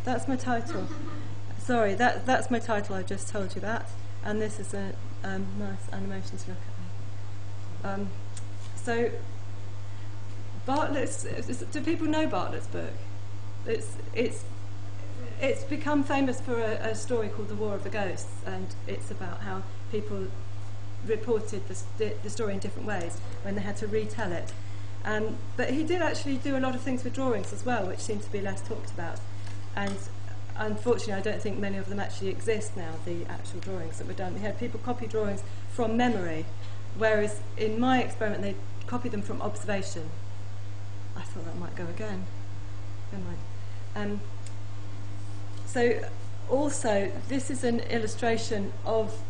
That's my title. Sorry, that's my title. I just told you that, and this is a nice animation to look at. So Bartlett's. Do people know Bartlett's book? It's become famous for a story called The War of the Ghosts, and it's about how people reported the story in different ways when they had to retell it. But he did actually do a lot of things with drawings as well, which seem to be less talked about. And unfortunately, I don't think many of them actually exist now, the actual drawings that were done. We had people copy drawings from memory, whereas in my experiment, they copied them from observation. I thought that might go again. Never mind. So also, this is an illustration of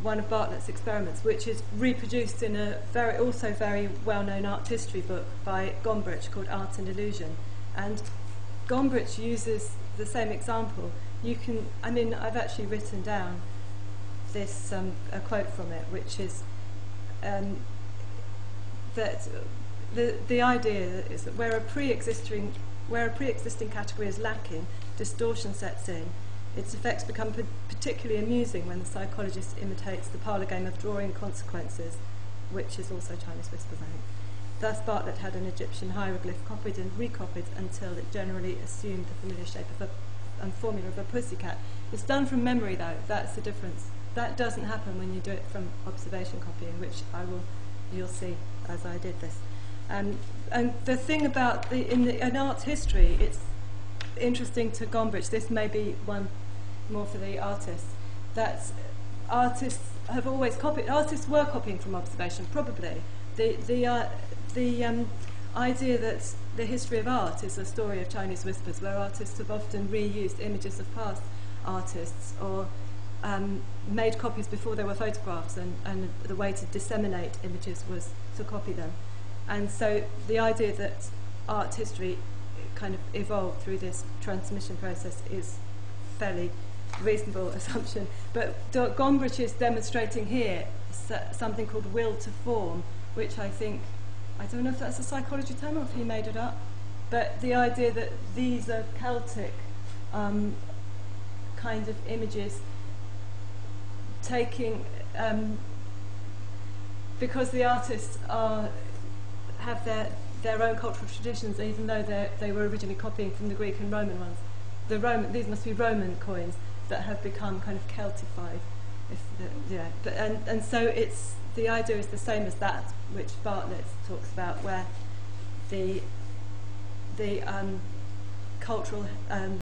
one of Bartlett's experiments, which is reproduced in a also very well-known art history book by Gombrich called Art and Illusion. And Gombrich uses the same example. I've actually written down this a quote from it, which is that the idea is that where a pre-existing category is lacking, distortion sets in. Its effects become particularly amusing when the psychologist imitates the parlour game of drawing consequences, which is also Chinese whispers, I think. Thus, Bartlett had an Egyptian hieroglyph copied and recopied until it generally assumed the familiar shape and formula of a pussycat. It's done from memory, though. That's the difference. That doesn't happen when you do it from observation copying, which you'll see as I did this. And the thing about in art history, it's interesting to Gombrich. This may be one more for the artists. That artists have always copied. Artists were copying from observation, probably. The idea that the history of art is a story of Chinese whispers, where artists have often reused images of past artists or made copies before there were photographs, and the way to disseminate images was to copy them. And so the idea that art history kind of evolved through this transmission process is fairly reasonable assumption. But Gombrich is demonstrating here something called will to form, which I don't know if that's a psychology term or if he made it up, but the idea that these are Celtic kind of images taking, because the artists have their own cultural traditions, even though they were originally copying from the Greek and Roman ones. These must be Roman coins that have become kind of Celtified. And so the idea is the same as that which Bartlett talks about, where the cultural